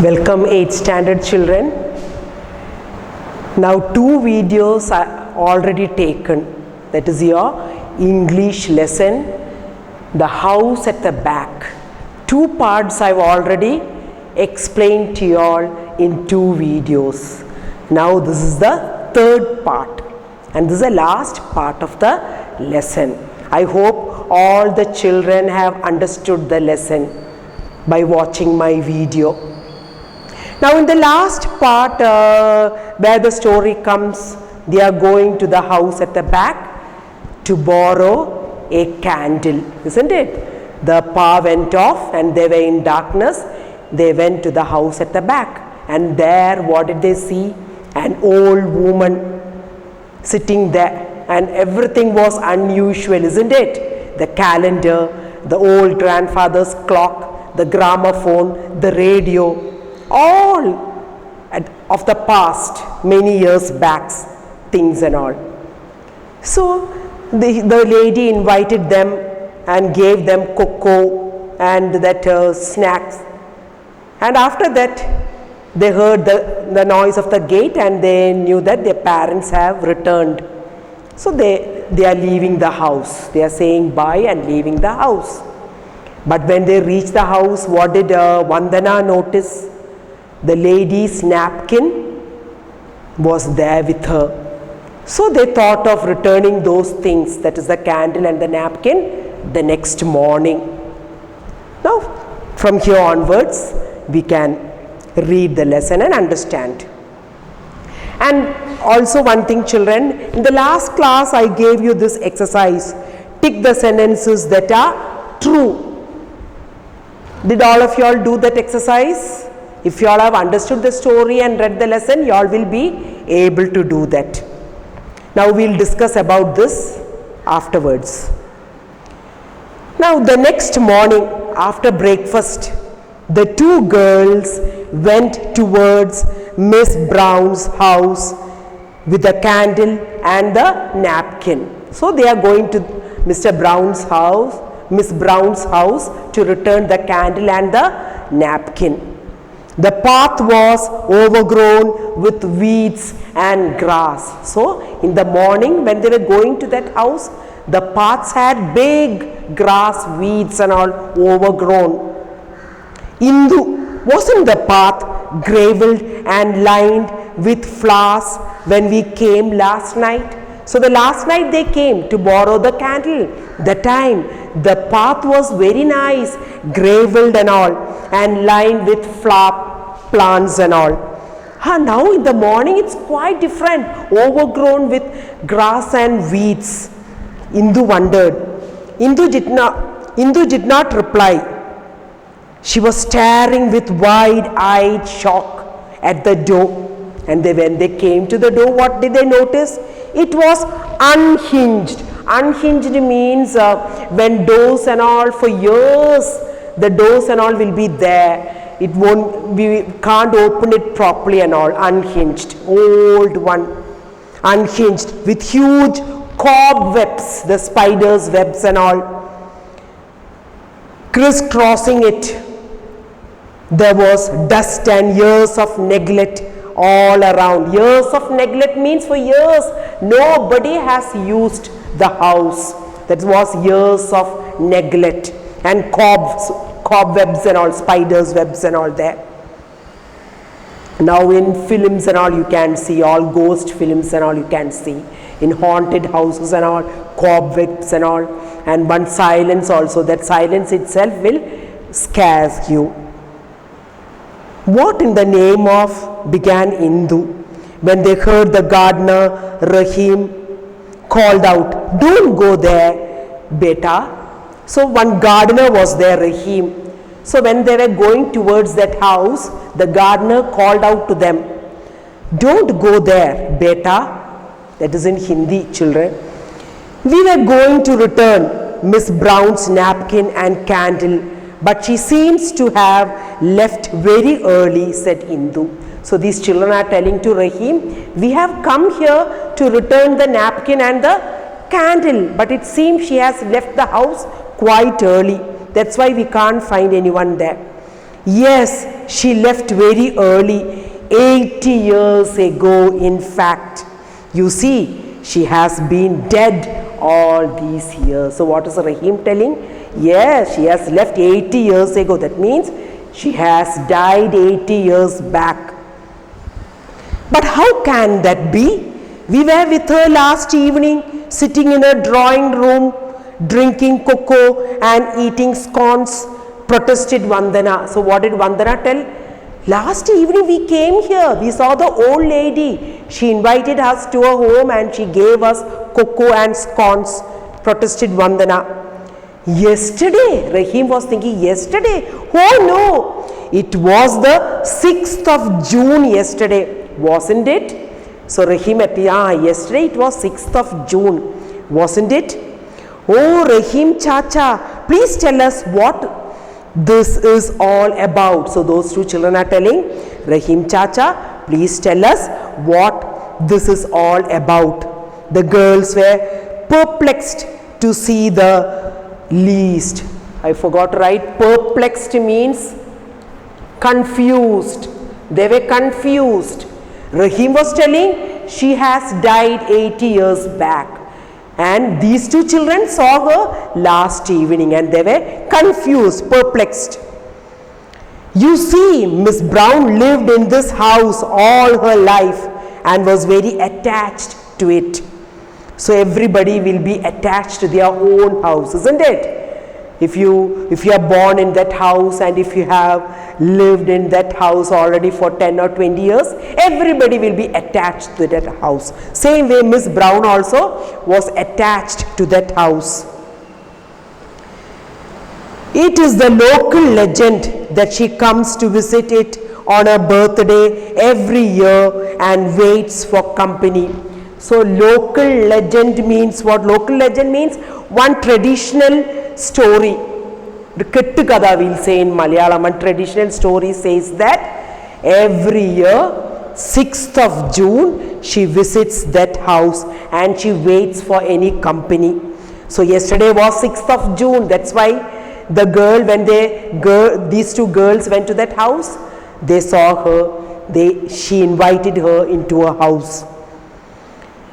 Welcome 8th standard children. Now 2 videos are already taken. That is your English lesson, the house at the back. 2 parts I've already explained to you all in 2 videos. Now this is the 3rd part and this is the last part of the lesson. I hope all the children have understood the lesson by watching my video. Now in the last part where the story comes, they are going to the house at the back to borrow a candle, isn't it? The power went off and they were in darkness. They went to the house at the back and there what did they see? An old woman sitting there and everything was unusual, isn't it? The calendar, the old grandfather's clock, the gramophone, the radio, all of the past, many years back, things and all. So the lady invited them and gave them cocoa and that snacks, and after that they heard the noise of the gate and they knew that their parents have returned. So they are leaving the house. They are saying bye and leaving the house. But when they reached the house, what did Vandana notice? The lady's napkin was there with her. So they thought of returning those things, that is the candle and the napkin, the next morning. Now from here onwards we can read the lesson and understand. And also one thing children, in the last class I gave you this exercise. Tick the sentences that are true. Did all of you all do that exercise? If you all have understood the story and read the lesson, you all will be able to do that. Now we will discuss about this afterwards. Now the next morning after breakfast, the 2 girls went towards Miss Brown's house with the candle and the napkin. So they are going to Mr. Brown's house, Miss Brown's house to return the candle and the napkin. The path was overgrown with weeds and grass. So in the morning when they were going to that house, the paths had big grass, weeds and all overgrown. Indu, wasn't the path gravelled and lined with flowers when we came last night? So the last night they came to borrow the candle. The time the path was very nice, gravelled and all, and lined with flower plants and all. Now in the morning it's quite different, overgrown with grass and weeds. Indu wondered. Indu did not reply. She was staring with wide-eyed shock at the door. And when they came to the door, what did they notice? It was unhinged. Unhinged means when doors and all for years, the doors and all will be there. It won't, we can't open it properly and all. Unhinged, old one, unhinged with huge cobwebs, the spiders' webs and all, crisscrossing it. There was dust and years of neglect all around. Years of neglect means for years nobody has used the house. That was years of neglect and cobwebs and all, spiders' webs and all there. Now in films and all you can see, all ghost films and all you can see. In haunted houses and all, cobwebs and all. And one silence also, that silence itself will scare you. What in the name of, began Indu, when they heard the gardener Rahim called out, "Don't go there, beta." So one gardener was there, Rahim. So when they were going towards that house, the gardener called out to them, "Don't go there, beta." That is in Hindi, children. "We were going to return Miss Brown's napkin and candle, but she seems to have left very early," said Indu. So these children are telling to Rahim, "We have come here to return the napkin and the candle, but it seems she has left the house quite early. That's why we can't find anyone there." Yes, she left very early, 80 years ago in fact. You see, she has been dead all these years. So what is Rahim telling? Yes, she has left 80 years ago. That means she has died 80 years back. But how can that be? We were with her last evening, sitting in a drawing room, drinking cocoa and eating scones, protested Vandana. So what did Vandana tell? Last evening we came here, we saw the old lady. She invited us to her home and she gave us cocoa and scones, protested Vandana. Yesterday, Rahim was thinking, yesterday? Oh no, it was the 6th of June yesterday, wasn't it? So Rahim appeared, yesterday it was 6th of June, wasn't it? Oh Rahim Chacha, please tell us what this is all about. So those two children are telling, Rahim Chacha, please tell us what this is all about. The girls were perplexed to see the least. I forgot to write, perplexed means confused. They were confused. Rahim was telling she has died 80 years back. And these two children saw her last evening and they were confused, perplexed. You see, Miss Brown lived in this house all her life and was very attached to it. So everybody will be attached to their own house, isn't it? If you are born in that house and if you have lived in that house already for 10 or 20 years, everybody will be attached to that house. Same way Miss Brown also was attached to that house. It is the local legend that she comes to visit it on her birthday every year and waits for company. So local legend means what? Local legend means one traditional story. The Kettukada we'll say in Malayalam, and traditional story says that every year 6th of June she visits that house and she waits for any company. So yesterday was 6th of June, that's why the girl, when these two girls went to that house, they saw her, she invited her into her house.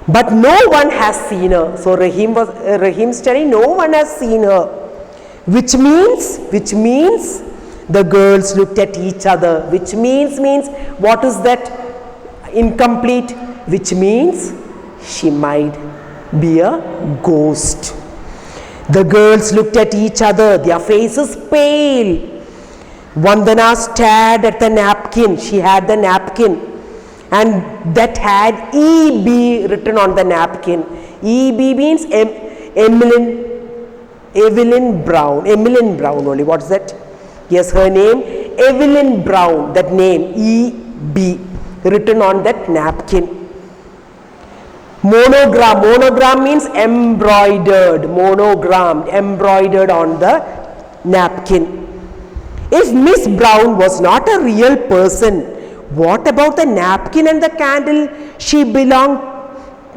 But no one has seen her. So Rahim's telling no one has seen her. Which means the girls looked at each other. Which means what is that? Incomplete. Which means she might be a ghost. The girls looked at each other. Their faces pale. Vandana stared at the napkin. She had the napkin. And that had E.B. written on the napkin. E.B. means Evelyn Brown. Emmeline Brown only. What's that? Yes, her name, Evelyn Brown. That name, E.B. written on that napkin. Monogram. Monogram means embroidered. Monogram, embroidered on the napkin. If Miss Brown was not a real person, what about the napkin and the candle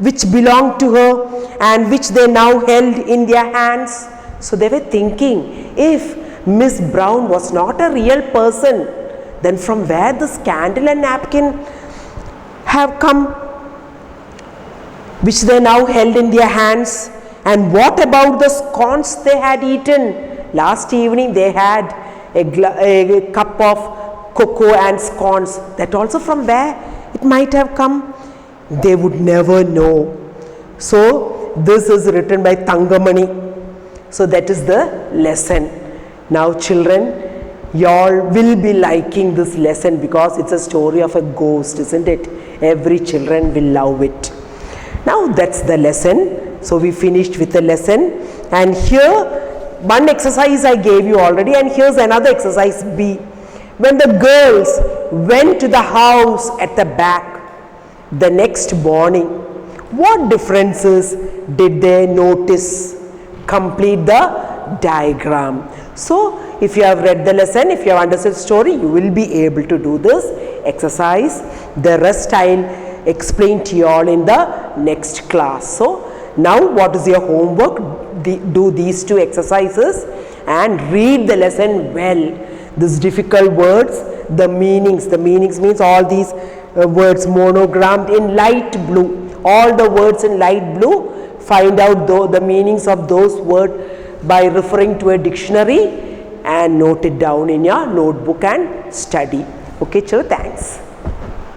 which belonged to her and which they now held in their hands? So they were thinking, if Miss Brown was not a real person, then from where this candle and napkin have come, which they now held in their hands? And what about the scones they had eaten? Last evening they had a cup of cocoa and scones. That also from where it might have come? They would never know. So this is written by Thangamani. So that is the lesson. Now children, you all will be liking this lesson because it's a story of a ghost, isn't it? Every children will love it. Now that's the lesson. So we finished with the lesson, and here one exercise I gave you already, and here's another exercise B. When the girls went to the house at the back the next morning, what differences did they notice? Complete the diagram. So if you have read the lesson, if you have understood the story, you will be able to do this exercise. The rest I'll explain to you all in the next class. So now what is your homework? Do these two exercises and read the lesson well. these difficult words, the meanings means all these words monogrammed in light blue, all the words in light blue, find out the meanings of those words by referring to a dictionary and note it down in your notebook and study. Okay, children, thanks.